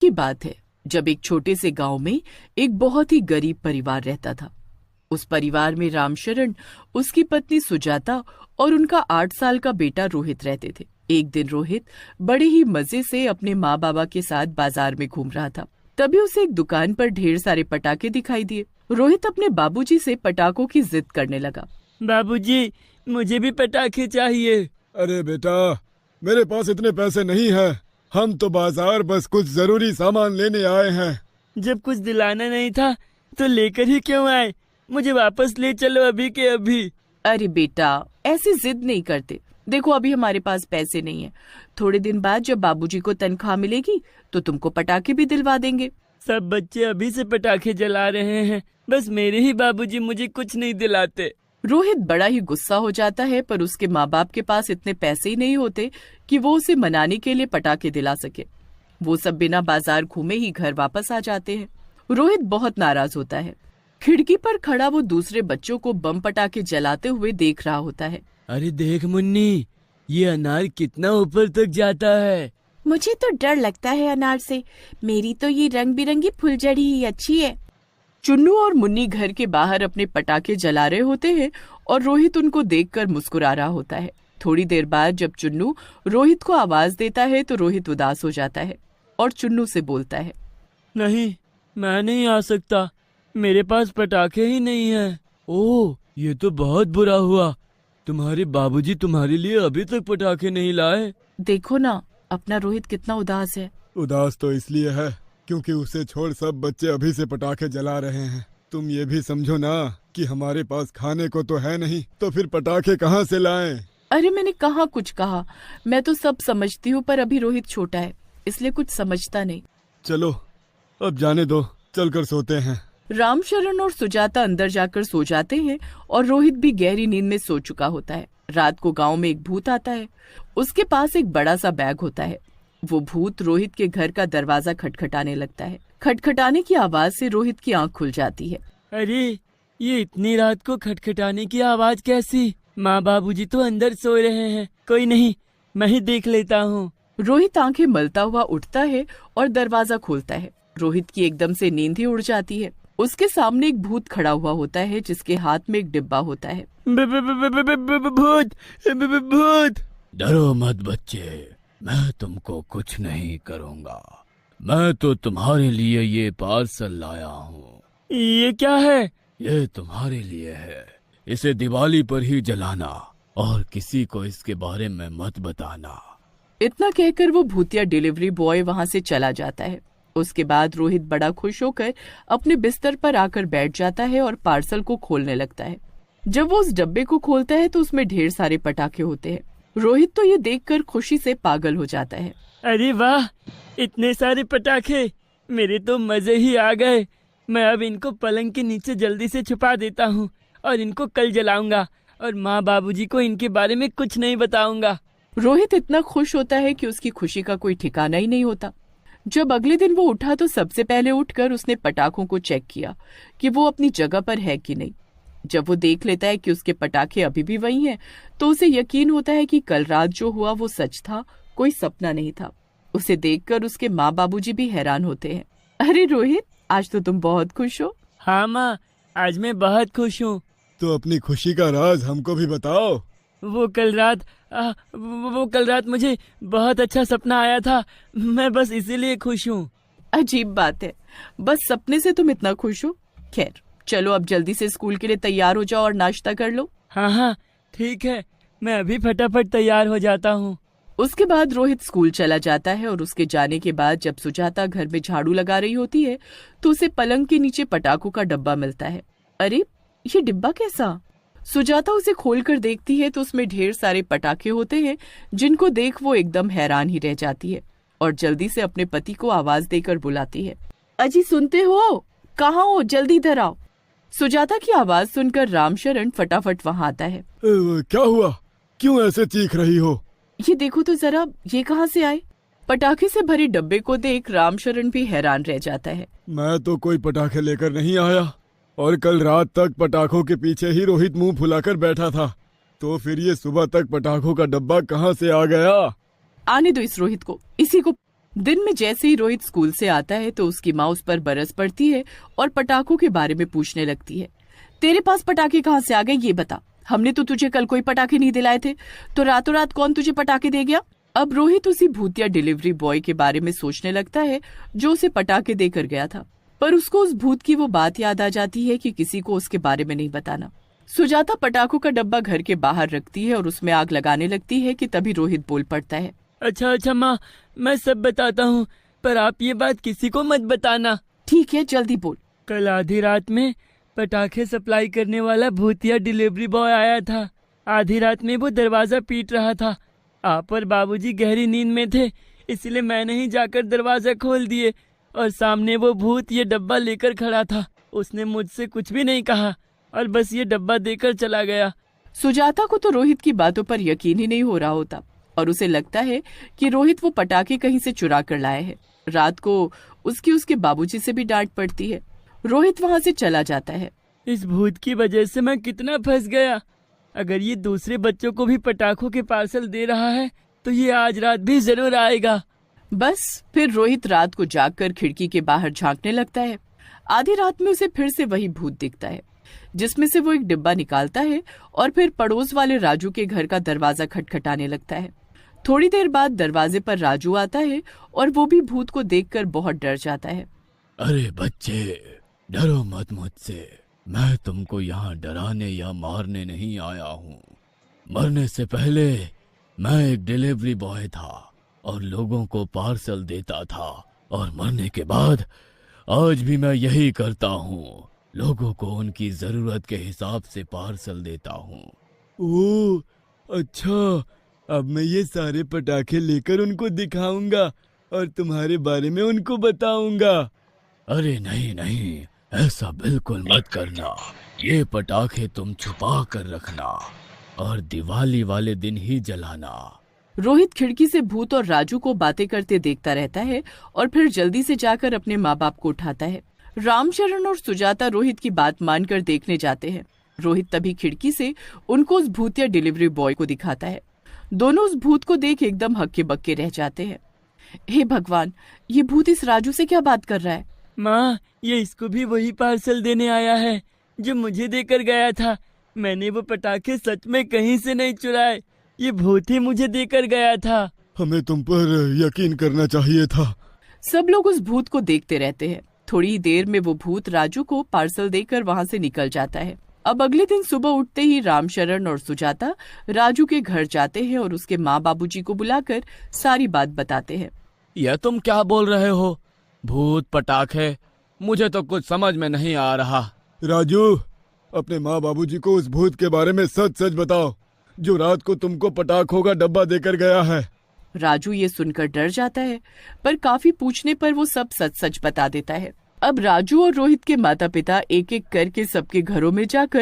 की बात है जब एक छोटे से गांव में एक बहुत ही गरीब परिवार रहता था। उस परिवार में रामशरण, उसकी पत्नी सुजाता और उनका 8 साल का बेटा रोहित रहते थे। एक दिन रोहित बड़े ही मजे से अपने माँ बाबा के साथ बाजार में घूम रहा था। तभी उसे एक दुकान पर ढेर सारे पटाखे दिखाई दिए। रोहित अपने बाबूजी से पटाखों की जिद करने लगा। बाबूजी, मुझे भी पटाखे चाहिए। अरे बेटा, मेरे पास इतने पैसे नहीं हैं। हम तो बाजार बस कुछ जरूरी सामान लेने आए हैं। जब कुछ दिलाना नहीं था तो लेकर ही क्यों आए? मुझे वापस ले चलो अभी के अभी। अरे बेटा, ऐसी जिद नहीं करते। देखो, अभी हमारे पास पैसे नहीं है। थोड़े दिन बाद जब बाबूजी को तनख्वाह मिलेगी तो तुमको पटाखे भी दिलवा देंगे। सब बच्चे अभी से पटाखे जला रहे हैं, बस मेरे ही बाबूजी मुझे कुछ नहीं दिलाते। रोहित बड़ा ही गुस्सा हो जाता है, पर उसके माँ बाप के पास इतने पैसे ही नहीं होते कि वो उसे मनाने के लिए पटाखे दिला सके। वो सब बिना बाजार घूमे ही घर वापस आ जाते हैं। रोहित बहुत नाराज होता है। खिड़की पर खड़ा वो दूसरे बच्चों को बम पटाखे जलाते हुए देख रहा होता है। अरे देख मुन्नी, ये अनार कितना ऊपर तक जाता है। मुझे तो डर लगता है अनार से। मेरी तो ये रंग बिरंगी फुलझड़ी ही अच्छी है। चुन्नू और मुन्नी घर के बाहर अपने पटाखे जला रहे होते हैं और रोहित उनको देखकर मुस्कुरा रहा होता है। थोड़ी देर बाद जब चुन्नू रोहित को आवाज देता है तो रोहित उदास हो जाता है और चुन्नू से बोलता है, नहीं, मैं नहीं आ सकता, मेरे पास पटाखे ही नहीं है। ओह, ये तो बहुत बुरा हुआ। तुम्हारे बाबूजी तुम्हारे लिए अभी तक पटाखे नहीं लाए। देखो ना, अपना रोहित कितना उदास है। उदास तो इसलिए है क्योंकि उसे छोड़ सब बच्चे अभी से पटाखे जला रहे हैं। तुम ये भी समझो ना कि हमारे पास खाने को तो है नहीं, तो फिर पटाखे कहाँ से लाएं? अरे मैंने कहाँ कुछ कहा, मैं तो सब समझती हूँ, पर अभी रोहित छोटा है इसलिए कुछ समझता नहीं। चलो अब जाने दो, चलकर सोते हैं। रामशरण और सुजाता अंदर जाकर सो जाते हैं और रोहित भी गहरी नींद में सो चुका होता है। रात को गांव में एक भूत आता है। उसके पास एक बड़ा सा बैग होता है। वो भूत रोहित के घर का दरवाजा खटखटाने लगता है। खटखटाने की आवाज से रोहित की आंख खुल जाती है। अरे, ये इतनी रात को खटखटाने की आवाज कैसी? माँ बाबूजी तो अंदर सो रहे हैं। कोई नहीं, मैं ही देख लेता हूँ। रोहित आंखें मलता हुआ उठता है और दरवाजा खोलता है। रोहित की एकदम से नींद ही उड़ जाती है। उसके सामने एक भूत खड़ा हुआ होता है जिसके हाथ में एक डिब्बा होता है। भूत, भूत! डरो मत बच्चे, मैं तुमको कुछ नहीं करूँगा। मैं तो तुम्हारे लिए ये पार्सल लाया हूँ। ये क्या है? ये तुम्हारे लिए है। इसे दिवाली पर ही जलाना और किसी को इसके बारे में मत बताना। इतना कहकर वो भूतिया डिलीवरी बॉय वहाँ से चला जाता है। उसके बाद रोहित बड़ा खुश होकर अपने बिस्तर पर आकर बैठ जाता है और पार्सल को खोलने लगता है। जब वो उस डब्बे को खोलता है तो उसमें ढेर सारे पटाखे होते हैं। रोहित तो ये देखकर खुशी से पागल हो जाता है। अरे वाह, इतने सारे पटाखे! मेरे तो मजे ही आ गए। मैं अब इनको पलंग के नीचे जल्दी से छुपा देता हूँ और इनको कल जलाऊंगा और माँ बाबूजी को इनके बारे में कुछ नहीं बताऊंगा। रोहित इतना खुश होता है कि उसकी खुशी का कोई ठिकाना ही नहीं होता। जब अगले दिन वो उठा तो सबसे पहले उठकर उसने पटाखों को चेक किया कि वो अपनी जगह पर है कि नहीं। जब वो देख लेता है कि उसके पटाखे अभी भी वही हैं, तो उसे यकीन होता है कि कल रात जो हुआ वो सच था, कोई सपना नहीं था। उसे देखकर उसके माँ बाबूजी भी हैरान होते हैं। अरे रोहित, आज तो तुम बहुत खुश हो। हाँ माँ, आज मैं बहुत खुश हूँ। तो अपनी खुशी का राज हमको भी बताओ। वो कल रात मुझे बहुत अच्छा सपना आया था। मैं बस इसीलिए खुश हूँ। अजीब बात है, बस सपने से तुम इतना खुश हो। खैर, चलो अब जल्दी से स्कूल के लिए तैयार हो जाओ और नाश्ता कर लो। हाँ हाँ ठीक है, मैं अभी फटाफट तैयार हो जाता हूँ। उसके बाद रोहित स्कूल चला जाता है और उसके जाने के बाद जब सुजाता घर में झाड़ू लगा रही होती है तो उसे पलंग के नीचे पटाखों का डब्बा मिलता है। अरे, ये डिब्बा कैसा? सुजाता उसे खोलकर देखती है तो उसमें ढेर सारे पटाखे होते हैं, जिनको देख वो एकदम हैरान ही रह जाती है और जल्दी से अपने पति को आवाज देकर बुलाती है। अजी सुनते हो? कहाँ हो? जल्दी इधर आओ। सुजाता की आवाज सुनकर रामशरण फटाफट वहाँ आता है। क्या हुआ? क्यों ऐसे चीख रही हो? ये देखो तो जरा, ये कहाँ से आए? पटाखे से भरे डब्बे को देख रामशरण भी हैरान रह जाता है। मैं तो कोई पटाखे लेकर नहीं आया और कल रात तक पटाखों के पीछे ही रोहित मुंह फुलाकर बैठा था, तो फिर ये सुबह तक पटाखों का डब्बा कहाँ से आ गया? आने दो इस रोहित को, इसी को दिन में जैसे ही रोहित स्कूल से आता है तो उसकी माँ उस पर बरस पड़ती है और पटाखों के बारे में पूछने लगती है। तेरे पास पटाखे कहाँ से आ गए ये बता। हमने तो तुझे कल कोई पटाखे नहीं दिलाए थे, तो रातों रात कौन तुझे पटाखे दे गया। अब रोहित उसी भूतिया डिलीवरी बॉय के बारे में सोचने लगता है जो उसे पटाखे देकर गया था, पर उसको उस भूत की वो बात याद आ जाती है कि किसी को उसके बारे में नहीं बताना। सुजाता पटाखों का डब्बा घर के बाहर रखती है और उसमें आग लगाने लगती है कि तभी रोहित बोल पड़ता है। अच्छा माँ, मैं सब बताता हूँ, पर आप ये बात किसी को मत बताना। ठीक है, जल्दी बोल। कल आधी रात में पटाखे सप्लाई करने वाला भूतिया डिलीवरी बॉय आया था। आधी रात में वो दरवाजा पीट रहा था। आप और बाबूजी गहरी नींद में थे, इसलिए मैंने ही जाकर दरवाजा खोल दिए और सामने वो भूत ये डब्बा लेकर खड़ा था। उसने मुझसे कुछ भी नहीं कहा और बस ये डब्बा देकर चला गया। सुजाता को तो रोहित की बातों पर यकीन ही नहीं हो रहा होता और उसे लगता है कि रोहित वो पटाखे कहीं से चुरा कर लाए है। रात को उसके बाबूजी से भी डांट पड़ती है। रोहित वहाँ से चला जाता है। इस भूत की वजह से मैं कितना फंस गया। अगर ये दूसरे बच्चों को भी पटाखों के पार्सल दे रहा है तो ये आज रात भी जरूर आएगा। बस फिर रोहित रात को जागकर खिड़की के बाहर झांकने लगता है। आधी रात में उसे फिर से वही भूत दिखता है, जिसमें से वो एक डिब्बा निकालता है और फिर पड़ोस वाले राजू के घर का दरवाजा खटखटाने लगता है। थोड़ी देर बाद दरवाजे पर राजू आता है और वो भी भूत को देखकर बहुत डर जाता है। अरे बच्चे, डरो मत मुझसे। मैं तुमको यहाँ डराने या मारने नहीं आया हूँ। मरने से पहले मैं एक डिलीवरी बॉय था और लोगों को पार्सल देता था, और मरने के बाद आज भी मैं यही करता हूँ। लोगों को उनकी जरूरत के हिसाब से पार्सल देता हूँ। ओह अच्छा, अब मैं ये सारे पटाखे लेकर उनको दिखाऊंगा और तुम्हारे बारे में उनको बताऊंगा। अरे नहीं नहीं, ऐसा बिल्कुल मत करना। ये पटाखे तुम छुपा कर रखना और दिवाली वाले दिन ही जलाना। रोहित खिड़की से भूत और राजू को बातें करते देखता रहता है और फिर जल्दी से जाकर अपने माँ बाप को उठाता है। रामचरण और सुजाता रोहित की बात मानकर देखने जाते हैं। रोहित तभी खिड़की से उनको उस भूतिया डिलीवरी बॉय को दिखाता है। दोनों उस भूत को देख एकदम हक्के बक्के रह जाते हैं। हे भगवान, ये भूत इस राजू से क्या बात कर रहा है। माँ, ये इसको भी वही पार्सल देने आया है जो मुझे देकर गया था। मैंने वो पटाखे सच में कहीं से नहीं चुराए, ये भूत ही मुझे देकर गया था। हमें तुम पर यकीन करना चाहिए था। सब लोग उस भूत को देखते रहते हैं। थोड़ी ही देर में वो भूत राजू को पार्सल देकर वहाँ से निकल जाता है। अब अगले दिन सुबह उठते ही रामशरण और सुजाता राजू के घर जाते हैं और उसके माँ बाबूजी को बुलाकर सारी बात बताते हैं। यह तुम क्या बोल रहे हो? भूत पटाखे? मुझे तो कुछ समझ में नहीं आ रहा। राजू, अपने माँ बाबूजी को उस भूत के बारे में सच सच बताओ जो रात को तुमको पटाखों का डब्बा देकर गया है। राजू ये सुनकर डर जाता है, पर काफी पूछने पर वो सब सच सच बता देता है। अब राजू और रोहित के माता पिता एक एक करके सबके घरों में जाकर